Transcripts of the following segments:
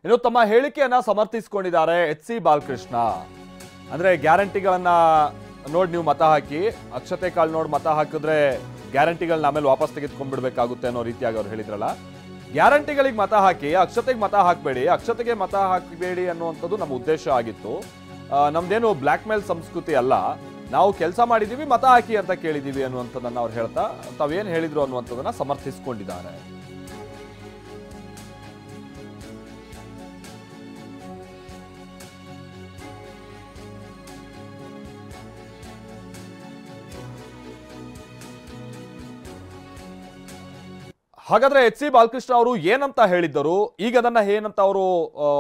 ಇನ್ನು ತಮ್ಮ ಹೇಳಿಕೆಯನ್ನ ಸಮರ್ಥಿಸಿಕೊಂಡಿದ್ದಾರೆ ಎಚ್.ಸಿ. ಬಾಲಕೃಷ್ಣ. ಅಂದ್ರೆ ಗ್ಯಾರಂಟಿಗಳನ್ನ ನೋಡಿ ನೀವು ಮತ ಹಾಕಿ, ಅಕ್ಷತೆ ಕಾಳು ನೋಡಿ ಮತ ಹಾಕಿದ್ರೆ ಗ್ಯಾರಂಟಿಗಳನ್ನ ಆಮೇಲೆ ವಾಪಸ್ ತೆಗೆದುಕೊಂಡ್ಬಿಡ್ಬೇಕಾಗುತ್ತೆ ಅನ್ನೋ ರೀತಿಯಾಗಿ ಅವ್ರು ಹೇಳಿದ್ರಲ್ಲ. ಗ್ಯಾರಂಟಿಗಳಿಗೆ ಮತ ಹಾಕಿ, ಅಕ್ಷತೆಗೆ ಮತ ಹಾಕಬೇಡಿ, ಅಕ್ಷತೆಗೆ ಮತ ಹಾಕಬೇಡಿ ಅನ್ನುವಂಥದ್ದು ನಮ್ಮ ಉದ್ದೇಶ ಆಗಿತ್ತು. ನಮ್ದೇನು ಬ್ಲ್ಯಾಕ್ ಮೇಲ್ ಸಂಸ್ಕೃತಿ ಅಲ್ಲ, ನಾವು ಕೆಲಸ ಮಾಡಿದೀವಿ, ಮತ ಹಾಕಿ ಅಂತ ಕೇಳಿದೀವಿ ಅನ್ನುವಂಥದ್ದನ್ನ ಅವ್ರು ಹೇಳ್ತಾ ತಾವೇನು ಹೇಳಿದ್ರು ಅನ್ನುವಂಥದ್ದನ್ನ ಸಮರ್ಥಿಸಿಕೊಂಡಿದ್ದಾರೆ. ಹಾಗಾದ್ರೆ ಎಚ್.ಸಿ. ಬಾಲಕೃಷ್ಣ ಅವರು ಏನಂತ ಹೇಳಿದ್ದರು, ಈಗ ಅದನ್ನ ಏನಂತ ಅವರು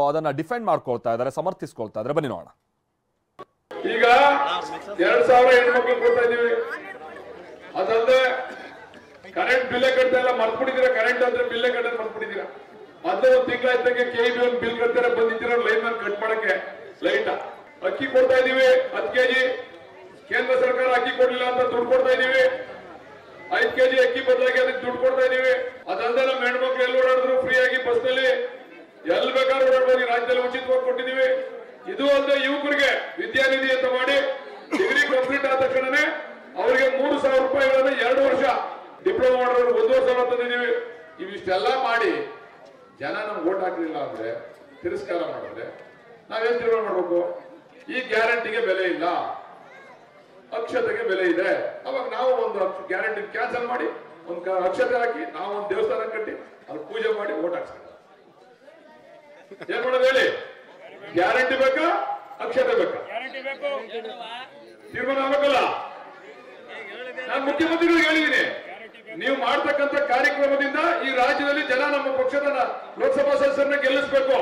ಅದನ್ನ ಡಿಫೆಂಡ್ ಮಾಡ್ಕೊಳ್ತಾ ಇದ್ದಾರೆ, ಸಮರ್ಥಿಸ್ಕೊಳ್ತಾ ಇದ್ದಾರೆ, ಬನ್ನಿ ನೋಡೋಣ. ಈಗ 2000 ಹೆಣ್ಮಕ್ಳು ಕೊಡ್ತಾ ಇದೀವಿ, ಅದಲ್ಲದೆ ಕರೆಂಟ್ ಬಿಲ್ ಕಟ್ತಾ ಇಲ್ಲ, ಮರ್ತ್ಬಿಟ್ಟಿದ್ದೀರಾ. ಕರೆಂಟ್ ಅಂದ್ರೆ ಬಿಲ್ ಕಟ್ಟೋದು ಮರ್ತ್ಬಿಟ್ಟಿದ್ದೀರಾ. ಮೊದಲೇ ಒಂದು ತಿಂಗಳಾಯ್ತಂಗೆ KEB ಒಂದು ಬಿಲ್ ಕಟ್ತಾರೆ, ಬಂದಿದ್ದೀರಾ ಲೈನ್ ಮ್ಯಾನ್ ಕಟ್ ಮಾಡಕ್ಕೆ. ಲೈಟ್ ಅಕ್ಕಿ ಕೊಡ್ತಾ ಇದೀವಿ 10 kg. ಕೇಂದ್ರ ಸರ್ಕಾರ ಅಕ್ಕಿ ಕೊಡ್ಲಿಲ್ಲ ಅಂತ ದುಡ್ಡು ಕೊಡ್ತಾ ಇದೀವಿ. 5 kg ಅಕ್ಕಿ ಬದಲಾಗಿ ಅದಕ್ಕೆ ದುಡ್ಡು ಕೊಡ್ತಾ ಇದೀವಿ. ಅದಲ್ಲದೆ ನಮ್ಮ ಹೆಣ್ಮಕ್ಳು ಎಲ್ಲಿ ಓಡಾಡಿದ್ರು ಫ್ರೀ ಆಗಿ ಬಸ್ ನಲ್ಲಿ ಎಲ್ಲಿ ಬೇಕಾದ್ರೂ ಓಡಾಡ್ಬೋದು. ರಾಜ್ಯದಲ್ಲಿ ಉಚಿತವಾಗಿ ಕೊಟ್ಟಿದೀವಿ. ಇದು ಅಲ್ಲದೆ ಯುವಕರಿಗೆ ವಿದ್ಯಾನಿಧಿ ಅಂತ ಮಾಡಿ ಡಿಗ್ರಿ ಕಂಪ್ಲೀಟ್ ಆದ ತಕ್ಷಣನೇ ಅವರಿಗೆ 3,000 ರೂಪಾಯಿಗಳನ್ನು 2 ವರ್ಷ, ಡಿಪ್ಲೊಮಾ ಮಾಡೋರು 1 ವರ್ಷ ತಂದಿದ್ದೀವಿ. ಇವಿಷ್ಟೆಲ್ಲ ಮಾಡಿ ಜನ ನಮ್ಗೆ ಓಟ್ ಹಾಕಲಿಲ್ಲ ಅಂದ್ರೆ, ತಿರಸ್ಕಾರ ಮಾಡಿದ್ರೆ ನಾವೇನ್ ತೀರ್ಮಾನ ಮಾಡ್ಬೇಕು? ಈ ಗ್ಯಾರಂಟಿಗೆ ಬೆಲೆ ಇಲ್ಲ, ಅಕ್ಷತೆಗೆ ಬೆಲೆ ಇದೆ. ಅವಾಗ ನಾವು ಒಂದು ಗ್ಯಾರಂಟಿ ಕ್ಯಾನ್ಸಲ್ ಮಾಡಿ ಒಂದು ಅಕ್ಷತೆ ಹಾಕಿ ನಾವು ಒಂದು ದೇವಸ್ಥಾನ ಕಟ್ಟಿ ಅಲ್ಲಿ ಪೂಜೆ ಮಾಡಿ ಓಟ್ ಹಾಕ್ಸ್ತೀವಿ. ಏನ್ ಮಾಡೋದು ಹೇಳಿ? ಗ್ಯಾರಂಟಿ ಬೇಕಾ, ಅಕ್ಷತೆ ಬೇಕಾ? ತೀರ್ಮಾನ ಆಗ್ಬೇಕಲ್ಲ. ನಾನು ಮುಖ್ಯಮಂತ್ರಿಗಳಿಗೆ ಹೇಳಿದ್ದೀನಿ, ನೀವು ಮಾಡ್ತಕ್ಕಂಥ ಕಾರ್ಯಕ್ರಮದಿಂದ ಈ ರಾಜ್ಯದಲ್ಲಿ ಜನ ನಮ್ಮ ಪಕ್ಷದ ಲೋಕಸಭಾ ಸದಸ್ಯರನ್ನ ಗೆಲ್ಲಿಸಬೇಕು.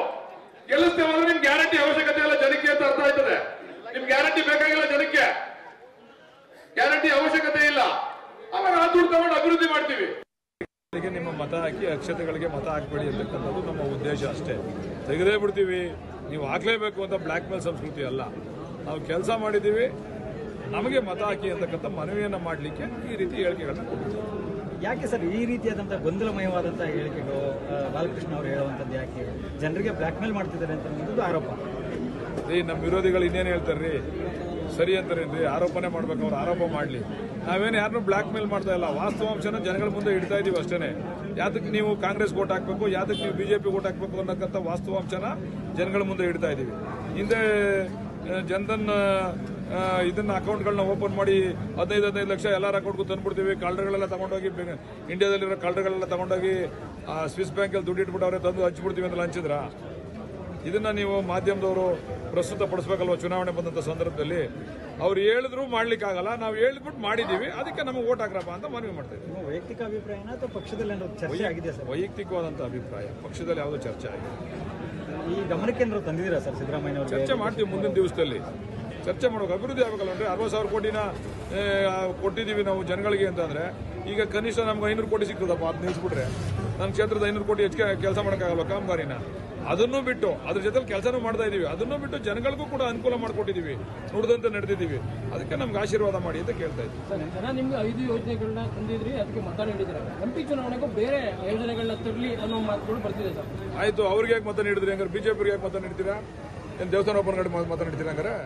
ಗೆಲ್ಲಿಸ್ತೇವೆ ಅಂದ್ರೆ ನಿಮ್ ಗ್ಯಾರಂಟಿ ಅವಶ್ಯಕತೆ ಇಲ್ಲ ಜನಕ್ಕೆ ಅಂತ ಅರ್ಥ ಆಯ್ತದೆ. ನಿಮ್ ಗ್ಯಾರಂಟಿ ಬೇಕಾಗಿಲ್ಲ ಜನಕ್ಕೆ, ಗ್ಯಾರಂಟಿ ಅವಶ್ಯಕತೆ ಇಲ್ಲ. ಅವಾಗ ಆ ದುಡ್ಡು ತಗೊಂಡು ಅಭಿವೃದ್ಧಿ ಮಾಡ್ತೀವಿ. ನಿಮ್ಮ ಮತ ಹಾಕಿ, ಅಕ್ಷತೆಗಳಿಗೆ ಮತ ಹಾಕಬೇಡಿ ಅಂತಕ್ಕಂಥದ್ದು ನಮ್ಮ ಉದ್ದೇಶ ಅಷ್ಟೇ. ತೆಗೆದೇ ಬಿಡ್ತೀವಿ, ನೀವು ಹಾಕ್ಲೇಬೇಕು ಅಂತ ಬ್ಲ್ಯಾಕ್ ಮೇಲ್ ಸಂಸ್ಕೃತಿ ಅಲ್ಲ. ನಾವು ಕೆಲಸ ಮಾಡಿದ್ದೀವಿ, ನಮಗೆ ಮತ ಹಾಕಿ ಅಂತಕ್ಕಂಥ ಮನವಿಯನ್ನು ಮಾಡಲಿಕ್ಕೆ ಈ ರೀತಿ ಹೇಳಿಕೆಗಳನ್ನ ಕೊಟ್ಟಿದ್ದೀವಿ. ಯಾಕೆ ಸರ್ ಈ ರೀತಿಯಾದಂತಹ ಗೊಂದಲಮಯವಾದಂತಹ ಹೇಳಿಕೆಗಳು ಬಾಲಕೃಷ್ಣ ಅವರು ಹೇಳುವಂಥದ್ದು? ಯಾಕೆ ಜನರಿಗೆ ಬ್ಲ್ಯಾಕ್ ಮೇಲ್ ಮಾಡ್ತಿದ್ದಾರೆ ಅಂತ ಅನ್ನೋದು ಆರೋಪ. ನಮ್ಮ ವಿರೋಧಿಗಳು ಇನ್ನೇನು ಹೇಳ್ತಾರ್ರಿ, ಸರಿ ಅಂತಾರೇನ್ರಿ? ಆರೋಪನೆ ಮಾಡ್ಬೇಕು, ಅವ್ರು ಆರೋಪ ಮಾಡಲಿ. ನಾವೇನು ಯಾರನ್ನೂ ಬ್ಲ್ಯಾಕ್ ಮೇಲ್ ಮಾಡ್ತಾ ಇಲ್ಲ, ವಾಸ್ತವಾಂಶನ ಜನಗಳ ಮುಂದೆ ಇಡ್ತಾ ಇದೀವಿ ಅಷ್ಟೇ. ಯಾತಕ್ಕೆ ನೀವು ಕಾಂಗ್ರೆಸ್ ಓಟ್ ಹಾಕಬೇಕು, ಯಾತಕ್ಕೆ ನೀವು ಬಿಜೆಪಿ ಓಟ್ ಹಾಕಬೇಕು ಅನ್ನೋಕ್ಕಂಥ ವಾಸ್ತವಾಂಶನ ಜನಗಳ ಮುಂದೆ ಇಡ್ತಾ ಇದೀವಿ. ಹಿಂದೆ ಜನಧನ್ ಇದನ್ನ ಅಕೌಂಟ್ಗಳನ್ನ ಓಪನ್ ಮಾಡಿ 15 ಲಕ್ಷ ಎಲ್ಲರ ಅಕೌಂಟ್ಗೂ ತಂದ್ಬಿಡ್ತೀವಿ. ಕಳ್ಳರುಗಳೆಲ್ಲ ತಗೊಂಡೋಗಿ ಇಂಡಿಯಾದಲ್ಲಿರೋ ಕಳ್ಳರುಗಳೆಲ್ಲ ತಗೊಂಡೋಗಿ ಸ್ವಿಸ್ ಬ್ಯಾಂಕಲ್ಲಿ ದುಡ್ಡು ಇಟ್ಬಿಟ್ಟವ್ರೆ, ತಂದು ಹಚ್ಚಿಬಿಡ್ತೀವಿ ಅಂತ ಹಂಚಿದ್ರ. ಇದನ್ನ ನೀವು ಮಾಧ್ಯಮದವರು ಪ್ರಸ್ತುತ ಪಡಿಸಬೇಕಲ್ವ? ಚುನಾವಣೆ ಬಂದಂತ ಸಂದರ್ಭದಲ್ಲಿ ಅವ್ರು ಹೇಳಿದ್ರು ಮಾಡ್ಲಿಕ್ಕಾಗಲ್ಲ, ನಾವು ಹೇಳ್ಬಿಟ್ಟು ಮಾಡಿದೀವಿ, ಅದಕ್ಕೆ ನಮಗೆ ಓಟ್ ಹಾಕ್ರಪ್ಪ ಅಂತ ಮನವಿ ಮಾಡ್ತಾ ಇದ್ದೀವಿ. ವೈಯಕ್ತಿಕ ಅಭಿಪ್ರಾಯನ ಅಥವಾ ಪಕ್ಷದಲ್ಲಿ ಚರ್ಚೆ ಆಗಿದೆ ಸರ್? ವೈಯಕ್ತಿಕವಾದಂತಹ ಅಭಿಪ್ರಾಯ, ಪಕ್ಷದಲ್ಲಿ ಯಾವುದೋ ಚರ್ಚೆ ಆಗಿದೆ. ಈ ಗಮನಕ್ಕೆ ಏನಾದ್ರು ತಂದಿದ್ದೀರಾ ಸರ್ ಸಿದ್ದರಾಮಯ್ಯ ಅವರು? ಚರ್ಚೆ ಮಾಡ್ತೀವಿ, ಮುಂದಿನ ದಿವಸದಲ್ಲಿ ಚರ್ಚೆ ಮಾಡೋಕೆ. ಅಭಿವೃದ್ಧಿ ಆಗಬೇಕಲ್ಲ ಅಂದ್ರೆ 60,000 ಕೋಟಿನ ಕೊಟ್ಟಿದ್ದೀವಿ ನಾವು ಜನಗಳಿಗೆ ಅಂತಂದ್ರೆ, ಈಗ ಕನಿಷ್ಠ ನಮ್ಗೆ 500 ಕೋಟಿ ಸಿಗ್ತದಪ್ಪ. ಅದು ನಿಲ್ಲಿಸ್ಬಿಟ್ರೆ ನನ್ನ ಕ್ಷೇತ್ರದ 500 ಕೋಟಿ ಹೆಚ್ಚಿಗೆ ಕೆಲಸ ಮಾಡೋಕ್ಕಾಗಲ್ಲ ಕಾಮಗಾರಿನ. ಅದನ್ನು ಬಿಟ್ಟು ಅದ್ರ ಜೊತೆ ಕೆಲಸನೂ ಮಾಡ್ತಾ ಇದೀವಿ. ಅದನ್ನು ಬಿಟ್ಟು ಜನಗಳಿಗೂ ಕೂಡ ಅನುಕೂಲ ಮಾಡಿಕೊಟ್ಟಿದ್ದೀವಿ, ನುಡಿದಂತೆ ನಡೆದಿದ್ದೀವಿ. ಅದಕ್ಕೆ ನಮ್ಗೆ ಆಶೀರ್ವಾದ ಮಾಡಿ ಅಂತ ಕೇಳ್ತಾ ಇದ್ದೀವಿ. ಜನ ನಿಮ್ಗೆ 5 ಯೋಜನೆಗಳನ್ನ ತಂದಿದ್ರಿ, ಅದಕ್ಕೆ ಮತ ನೀಡಿದ್ರೆ MP ಚುನಾವಣೆಗೂ ಬೇರೆ ಯೋಜನೆಗಳನ್ನ ತರಲಿ ಅನ್ನೋ ಮಾತುಗಳು ಬರ್ತಿದೆ ಸರ್. ಆಯ್ತು, ಅವ್ರಿಗೆ ಯಾಕೆ ಮತ ನೀಡಿದ್ರಿ? ಹಂಗಾರೆ ಬಿಜೆಪಿಗೆ ಯಾಕೆ ಮತ ನೀಡ್ತೀರಾ? ಏನು ದೇವಸ್ಥಾನ ಓಪನ್ ಮಾಡಿ ಮತ ನೀಡ್ತೀರಾ ಹಂಗಾರೆ?